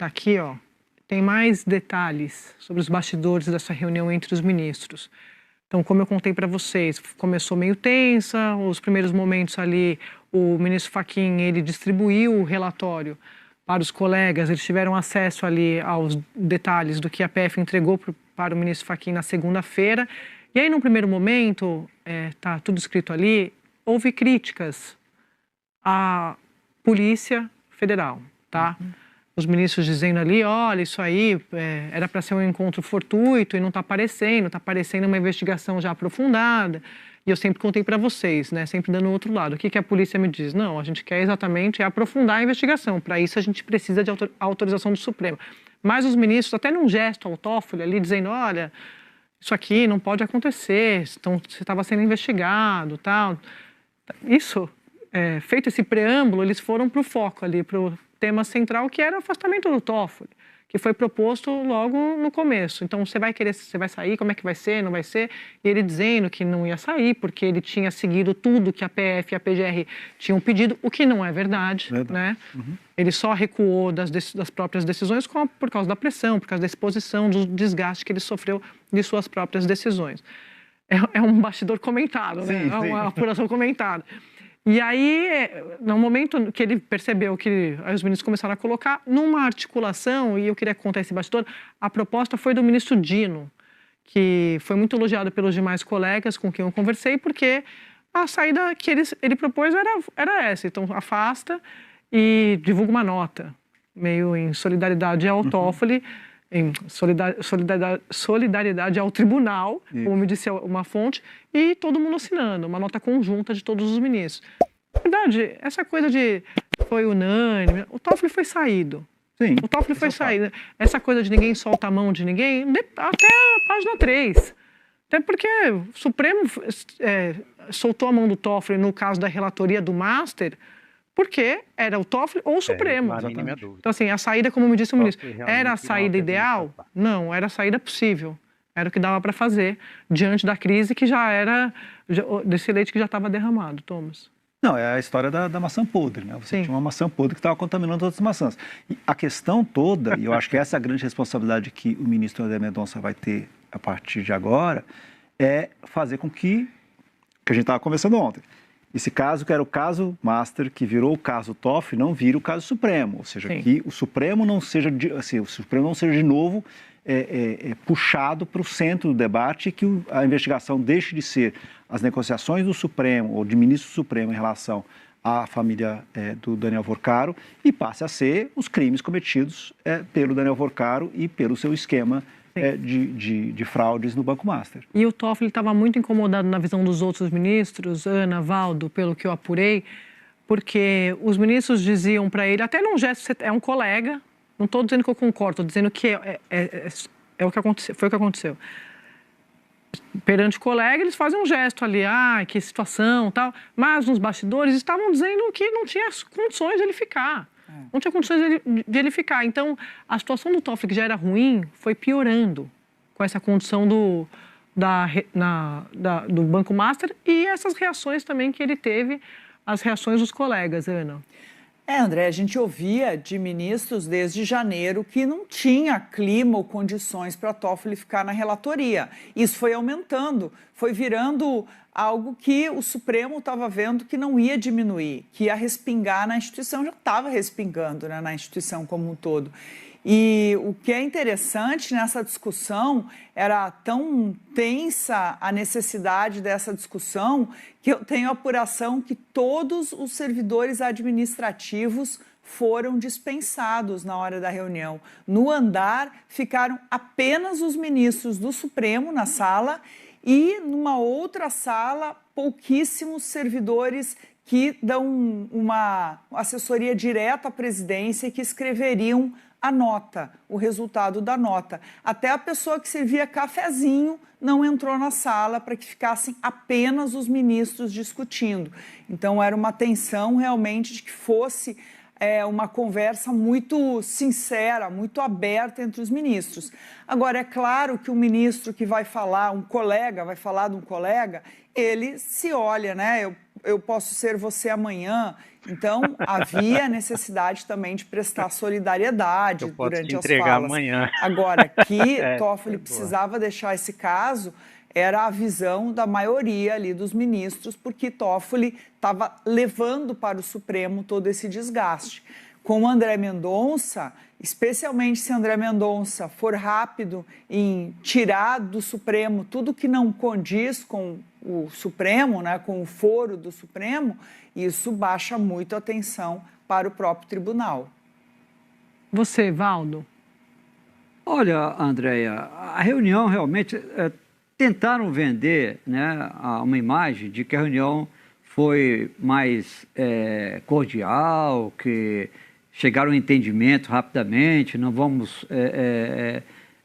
tá aqui, ó, tem mais detalhes sobre os bastidores dessa reunião entre os ministros. Então, como eu contei para vocês, começou meio tensa, os primeiros momentos ali, o ministro Fachin, ele distribuiu o relatório para os colegas, eles tiveram acesso ali aos detalhes do que a PF entregou para o ministro Fachin na segunda-feira. E aí, no primeiro momento, tá tudo escrito ali, houve críticas à Polícia Federal, tá? Os ministros dizendo ali, olha, isso aí era para ser um encontro fortuito e não está parecendo uma investigação já aprofundada. E eu sempre contei para vocês, né, sempre dando o outro lado. O que a polícia me diz? Não, a gente quer exatamente aprofundar a investigação. Para isso, a gente precisa de autorização do Supremo. Mas os ministros, até num gesto ao Toffoli ali, dizendo, olha, isso aqui não pode acontecer, você estava sendo investigado, tal. Isso, feito esse preâmbulo, eles foram para o foco ali, para o tema central, que era o afastamento do Toffoli, que foi proposto logo no começo. Então, você vai sair, como é que vai ser, não vai ser? E ele dizendo que não ia sair, porque ele tinha seguido tudo que a PF e a PGR tinham pedido, o que não é verdade, né? Ele só recuou das próprias decisões por causa da pressão, por causa da exposição, do desgaste que ele sofreu de suas próprias decisões. É um bastidor comentado, né? É uma apuração comentada. E aí, no momento que ele percebeu que os ministros começaram a colocar numa articulação, e eu queria contar esse bastidor, a proposta foi do ministro Dino, que foi muito elogiado pelos demais colegas com quem eu conversei, porque a saída que ele propôs era essa. Então, afasta e divulga uma nota, meio em solidariedade ao Toffoli, em solidariedade ao tribunal, como me disse uma fonte, e todo mundo assinando, uma nota conjunta de todos os ministros. Na verdade, essa coisa de foi unânime, o Toffoli foi saído. Sim, o Toffoli foi saído. Essa coisa de ninguém solta a mão de ninguém, até a página 3. Até porque o Supremo soltou a mão do Toffoli no caso da relatoria do Master, porque era o Toffoli ou o Supremo. Então, assim, a saída, como me disse o ministro, era a saída ideal? Não, era a saída possível. Era o que dava para fazer diante da crise que desse leite que já estava derramado, Thomas. Não, é a história da maçã podre, né? Você tinha uma maçã podre que estava contaminando outras maçãs. E a questão toda, e eu acho que essa é a grande responsabilidade que o ministro André Mendonça vai ter a partir de agora, é fazer com que a gente estava conversando ontem, esse caso, que era o caso Master, que virou o caso Toffoli, não vira o caso Supremo. Ou seja, que o Supremo não seja de novo puxado para o centro do debate e que a investigação deixe de ser as negociações do Supremo ou de ministro do Supremo em relação à família do Daniel Vorcaro e passe a ser os crimes cometidos pelo Daniel Vorcaro e pelo seu esquema de fraudes no Banco Master. E o Toffoli estava muito incomodado na visão dos outros ministros, Ana, Valdo, pelo que eu apurei, porque os ministros diziam para ele, até num gesto, é um colega, não estou dizendo que eu concordo, estou dizendo que é o que aconteceu, foi o que aconteceu. Perante o colega, eles fazem um gesto ali, que situação, tal, mas nos bastidores estavam dizendo que não tinha condições de ele ficar. Não tinha condições de ele ficar. Então, a situação do Toffoli, que já era ruim, foi piorando com essa condição do Banco Master e essas reações também que ele teve, as reações dos colegas, Ana. André, a gente ouvia de ministros desde janeiro que não tinha clima ou condições para Toffoli ficar na relatoria. Isso foi aumentando, foi virando algo que o Supremo estava vendo que não ia diminuir, que ia respingar na instituição, já estava respingando, né, na instituição como um todo. E o que é interessante nessa discussão, era tão tensa a necessidade dessa discussão, que eu tenho a apuração que todos os servidores administrativos foram dispensados na hora da reunião. No andar, ficaram apenas os ministros do Supremo na sala e, numa outra sala, pouquíssimos servidores que dão uma assessoria direta à presidência e que escreveriam a nota, o resultado da nota. Até a pessoa que servia cafezinho não entrou na sala para que ficassem apenas os ministros discutindo. Então, era uma tensão realmente de que fosse uma conversa muito sincera, muito aberta entre os ministros. Agora, é claro que um ministro que vai falar, um colega vai falar de um colega, ele se olha, né? Eu posso ser você amanhã. Então, havia necessidade também de prestar solidariedade durante as falas. Amanhã. Agora, que Toffoli precisava deixar esse caso, era a visão da maioria ali dos ministros, porque Toffoli estava levando para o Supremo todo esse desgaste. Com o André Mendonça, especialmente se André Mendonça for rápido em tirar do Supremo tudo que não condiz com o Supremo, né, com o foro do Supremo, isso baixa muito a tensão para o próprio tribunal. Você, Valdo? Olha, Andréia, a reunião realmente... tentaram vender, né, uma imagem de que a reunião foi mais cordial, que chegaram a um entendimento rapidamente, não vamos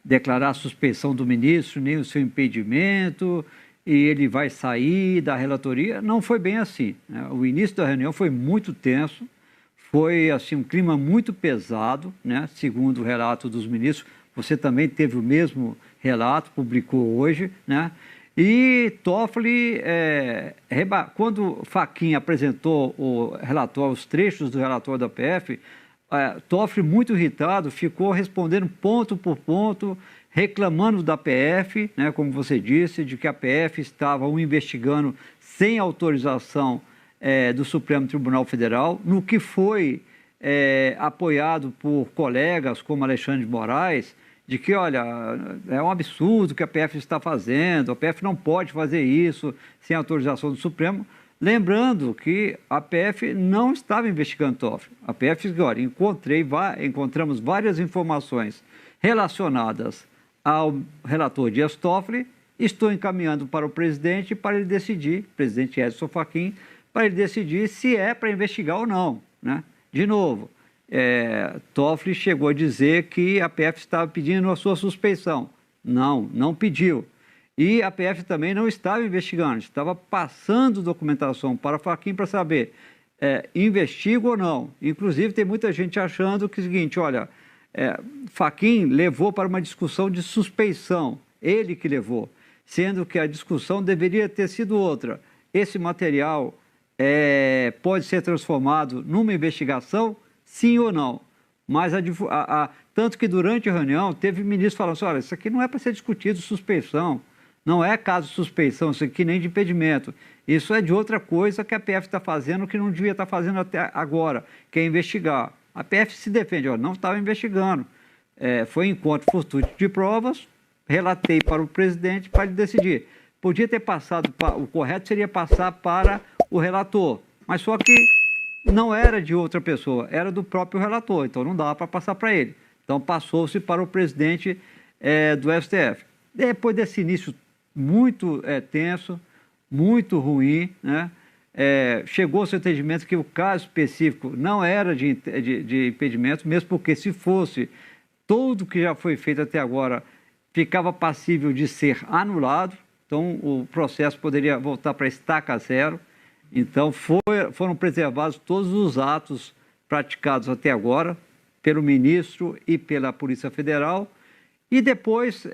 declarar a suspeição do ministro, nem o seu impedimento, e ele vai sair da relatoria. Não foi bem assim, né? O início da reunião foi muito tenso, foi assim, um clima muito pesado, né, segundo o relato dos ministros. Você também teve o mesmo relato, publicou hoje, né? E Toffoli, quando Fachin apresentou o relatório, os trechos do relatório da PF, Toffoli, muito irritado, ficou respondendo ponto por ponto, reclamando da PF, né, como você disse, de que a PF estava o investigando sem autorização do Supremo Tribunal Federal, no que foi apoiado por colegas como Alexandre de Moraes, de que, olha, é um absurdo o que a PF está fazendo, a PF não pode fazer isso sem autorização do Supremo. Lembrando que a PF não estava investigando Toffoli. A PF disse, olha, encontramos várias informações relacionadas ao relator Dias Toffoli, estou encaminhando para o presidente para ele decidir, presidente Edson Fachin, para ele decidir se é para investigar ou não, né? De novo, Toffoli chegou a dizer que a PF estava pedindo a sua suspeição. Não pediu. E a PF também não estava investigando, estava passando documentação para Fachin para saber, investiga ou não. Inclusive, tem muita gente achando que é o seguinte, olha, Fachin levou para uma discussão de suspeição, ele que levou, sendo que a discussão deveria ter sido outra. Esse material pode ser transformado numa investigação? Sim ou não? Mas tanto que durante a reunião teve ministro falando assim, olha, isso aqui não é para ser discutido suspeição, não é caso de suspeição, isso aqui nem de impedimento. Isso é de outra coisa que a PF está fazendo que não devia estar fazendo até agora, que é investigar. A PF se defende, olha, não estava investigando. Foi encontro fortuito de provas, relatei para o presidente para ele decidir. Podia ter passado, o correto seria passar para o relator, mas só que não era de outra pessoa, era do próprio relator, então não dava para passar para ele. Então passou-se para o presidente do STF. Depois desse início muito tenso, muito ruim, né? Chegou-se ao entendimento que o caso específico não era de impedimento, mesmo porque se fosse, tudo que já foi feito até agora ficava passível de ser anulado, então o processo poderia voltar para estaca zero. Então, foram preservados todos os atos praticados até agora pelo ministro e pela Polícia Federal. E depois,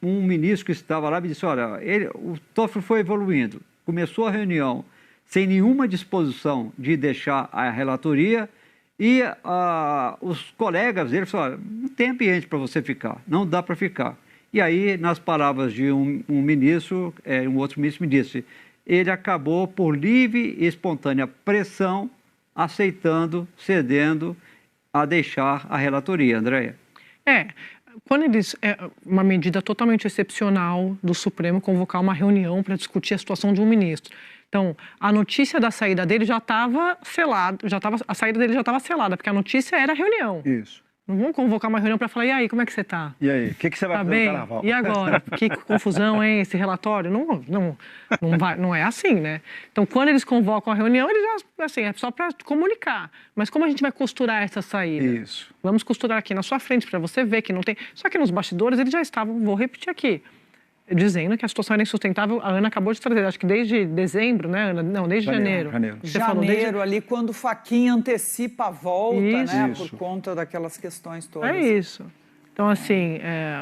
um ministro que estava lá me disse, olha, o Toffoli foi evoluindo. Começou a reunião sem nenhuma disposição de deixar a relatoria e os colegas dele falaram, olha, não tem ambiente para você ficar, não dá para ficar. E aí, nas palavras de um ministro, um outro ministro me disse, ele acabou por livre e espontânea pressão, aceitando, cedendo a deixar a relatoria, Andréia. Quando eles... É uma medida totalmente excepcional do Supremo convocar uma reunião para discutir a situação de um ministro. Então, a notícia da saída dele já estava selada, a saída dele já estava selada, porque a notícia era a reunião. Isso. Não vamos convocar uma reunião para falar, e aí, como é que você está? E aí, o que você vai fazer no carnaval? E agora? Que confusão, hein, esse relatório? Não é assim, né? Então, quando eles convocam a reunião, eles já, assim, é só para comunicar. Mas como a gente vai costurar essa saída? Isso. Vamos costurar aqui na sua frente para você ver que não tem... Só que nos bastidores eles já estavam, vou repetir aqui, dizendo que a situação era insustentável. A Ana acabou de trazer, acho que desde dezembro, né, Ana? Não, desde janeiro. Você falou desde... ali quando o Fachin antecipa a volta, né, por conta daquelas questões todas. É isso. Então, assim,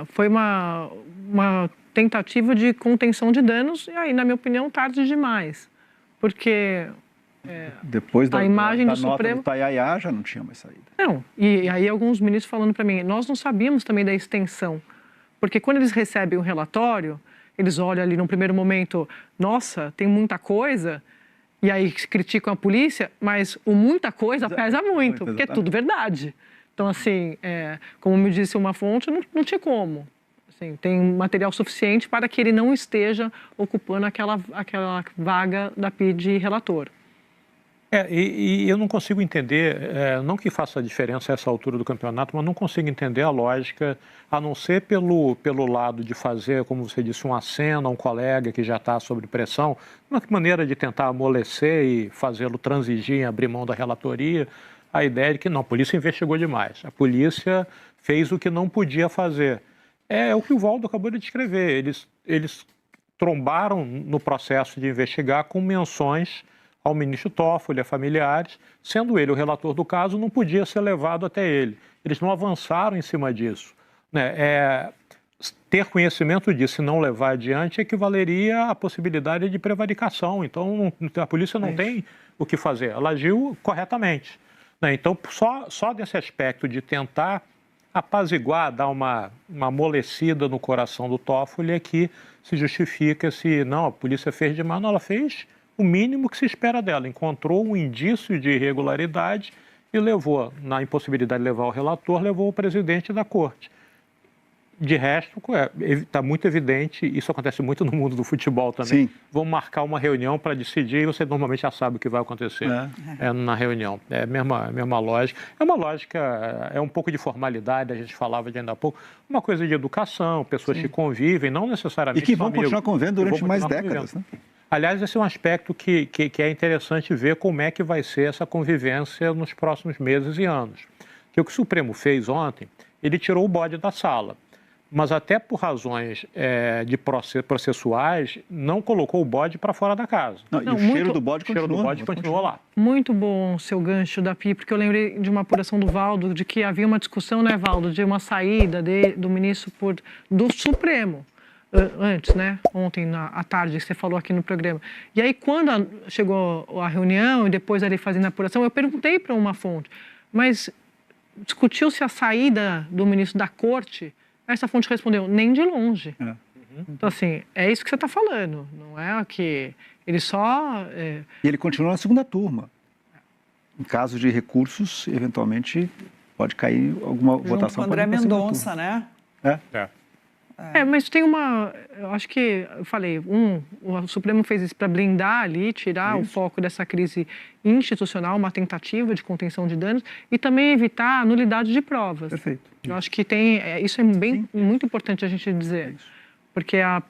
foi uma tentativa de contenção de danos e aí, na minha opinião, tarde demais. Porque depois da imagem do nota Supremo... do Tayaya já não tinha mais saída. Não, e aí alguns ministros falando para mim, nós não sabíamos também da extensão. Porque quando eles recebem um relatório, eles olham ali num primeiro momento, nossa, tem muita coisa, e aí criticam a polícia, mas o muita coisa pesa muito, porque é tudo verdade. Então, assim, como me disse uma fonte, não tinha como. Assim, tem material suficiente para que ele não esteja ocupando aquela vaga da PI de relator. E eu não consigo entender, não que faça diferença a essa altura do campeonato, mas não consigo entender a lógica, a não ser pelo lado de fazer, como você disse, um aceno a um colega que já está sob pressão, uma maneira de tentar amolecer e fazê-lo transigir, abrir mão da relatoria, a ideia de que não, a polícia investigou demais, a polícia fez o que não podia fazer. É o que o Waldo acabou de descrever, eles trombaram no processo de investigar com menções ao ministro Toffoli, a familiares, sendo ele o relator do caso, não podia ser levado até ele. Eles não avançaram em cima disso. Né? Ter conhecimento disso e não levar adiante equivaleria à possibilidade de prevaricação. Então, a polícia não tem o que fazer. Ela agiu corretamente. Né? Então, só desse aspecto de tentar apaziguar, dar uma amolecida no coração do Toffoli é que se justifica se, não, a polícia fez demais. Não, ela fez o mínimo que se espera dela. Encontrou um indício de irregularidade e levou, na impossibilidade de levar o relator, levou o presidente da corte. De resto, está muito evidente, isso acontece muito no mundo do futebol também. Sim. Vamos marcar uma reunião para decidir e você normalmente já sabe o que vai acontecer na reunião. É a mesma lógica. É uma lógica, é um pouco de formalidade, a gente falava de ainda há pouco, uma coisa de educação, pessoas que convivem, não necessariamente e que vão continuar convivendo durante mais décadas, né? Aliás, esse é um aspecto que é interessante ver como é que vai ser essa convivência nos próximos meses e anos. Que o que o Supremo fez ontem, ele tirou o bode da sala, mas até por razões processuais, não colocou o bode para fora da casa. O cheiro do bode continua lá. Muito bom o seu gancho da PI, porque eu lembrei de uma apuração do Waldo, de que havia uma discussão, né, Waldo, de uma saída do ministro do Supremo. Antes, né? Ontem à tarde, que você falou aqui no programa. E aí, quando chegou a reunião e depois ali fazendo a apuração, eu perguntei para uma fonte, mas discutiu-se a saída do ministro da corte? Essa fonte respondeu, nem de longe. Então, assim, é isso que você está falando, não é que ele só... E ele continua na segunda turma. Em caso de recursos, eventualmente, pode cair alguma votação. Junto com André Mendonça, né? Mas tem eu acho que, eu falei, o Supremo fez isso para blindar ali, tirar o foco dessa crise institucional, uma tentativa de contenção de danos e também evitar a nulidade de provas. Perfeito. Eu acho que isso é muito importante a gente dizer, porque a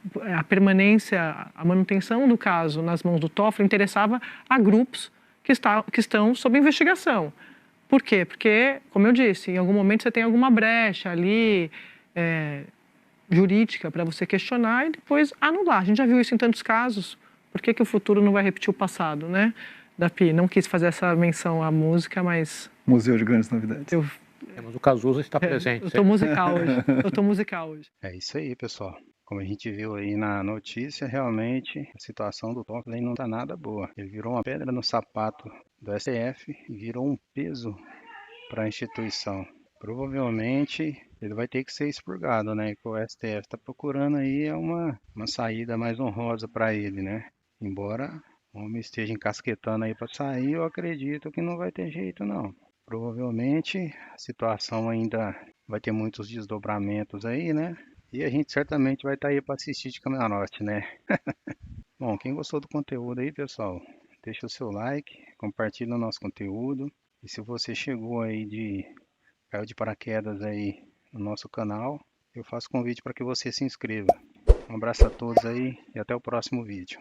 permanência, a manutenção do caso nas mãos do Toffoli interessava a grupos que estão sob investigação. Por quê? Porque, como eu disse, em algum momento você tem alguma brecha ali, jurídica para você questionar e depois anular. A gente já viu isso em tantos casos. Por que o futuro não vai repetir o passado, né? Da PI. Não quis fazer essa menção à música, mas... Museu de Grandes Novidades. Mas o Cazuza está presente. Eu estou musical hoje. É isso aí, pessoal. Como a gente viu aí na notícia, realmente a situação do Toffoli não está nada boa. Ele virou uma pedra no sapato do STF e virou um peso para a instituição. Provavelmente ele vai ter que ser expurgado, né? Que o STF está procurando aí uma saída mais honrosa para ele, né? Embora o homem esteja encasquetando aí para sair, eu acredito que não vai ter jeito, não. Provavelmente a situação ainda vai ter muitos desdobramentos aí, né? E a gente certamente vai estar aí para assistir de camarote, né? Bom, quem gostou do conteúdo aí, pessoal, deixa o seu like, compartilha o nosso conteúdo. E se você chegou aí caiu de paraquedas aí no nosso canal, eu faço convite para que você se inscreva. Um abraço a todos aí e até o próximo vídeo.